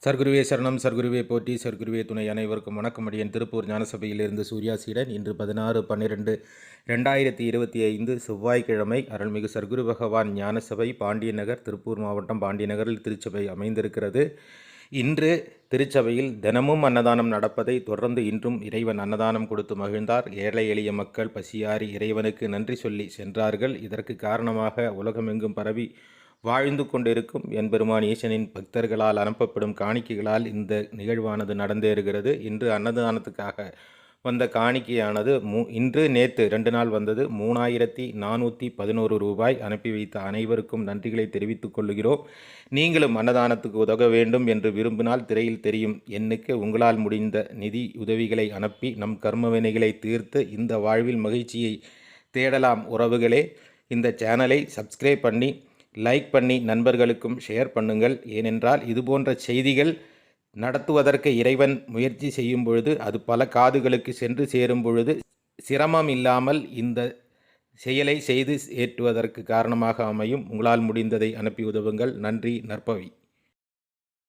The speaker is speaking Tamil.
சர்க்குருவே சரணம், சர்க்குருவே போற்றி, சர்க்குருவே துணை. அனைவருக்கும் வணக்கம். அடியேன் திருப்பூர் ஞானசபையிலிருந்து சூர்யா சீடன். இன்று 16/12/2025 செவ்வாய்க்கிழமை. அருள்மிகு சர்க்குரு பகவான் ஞானசபை பாண்டியநகர், திருப்பூர் மாவட்டம் பாண்டியநகரில் திருச்சபை அமைந்திருக்கிறது. இன்று திருச்சபையில் தினமும் அன்னதானம் நடப்பதை தொடர்ந்து இன்றும் இறைவன் அன்னதானம் கொடுத்து மகிழ்ந்தார். ஏழை எளிய மக்கள் பசியாறி இறைவனுக்கு நன்றி சொல்லி சென்றார்கள். இதற்கு காரணமாக உலகமெங்கும் பரவி வாழ்ந்து கொண்டிருக்கும் எம்பெருமான் ஈசனின் பக்தர்களால் அனுப்பப்படும் காணிக்கைகளால் இந்த நிகழ்வானது நடந்தேறுகிறது. இன்று அன்னதானத்துக்காக வந்த காணிக்கையானது நேற்று 2 நாள் வந்தது. 3411 ரூபாய். அனுப்பி வைத்த அனைவருக்கும் நன்றிகளை தெரிவித்துக் கொள்கிறோம். நீங்களும் அன்னதானத்துக்கு உதவ வேண்டும் என்று விரும்பினால் திரையில் தெரியும் எண்ணுக்கு உங்களால் முடிந்த நிதி உதவிகளை அனுப்பி நம் கர்மவினைகளை தீர்த்து இந்த வாழ்வில் மகிழ்ச்சியை தேடலாம். உறவுகளே, இந்த சேனலை சப்ஸ்கிரைப் பண்ணி லைக் பண்ணி நண்பர்களுக்கும் ஷேர் பண்ணுங்கள். ஏனென்றால் இதுபோன்ற செய்திகள் நடத்துவதற்கு இறைவன் முயற்சி செய்யும் பொழுது அது பல காதுகளுக்கு சென்று சேரும் பொழுது சிரமம் இல்லாமல் இந்த செயலை செய்து ஏற்றுவதற்கு காரணமாக அமையும். உங்களால் முடிந்ததை அனுப்பி உதவுங்கள். நன்றி. நற்பவி.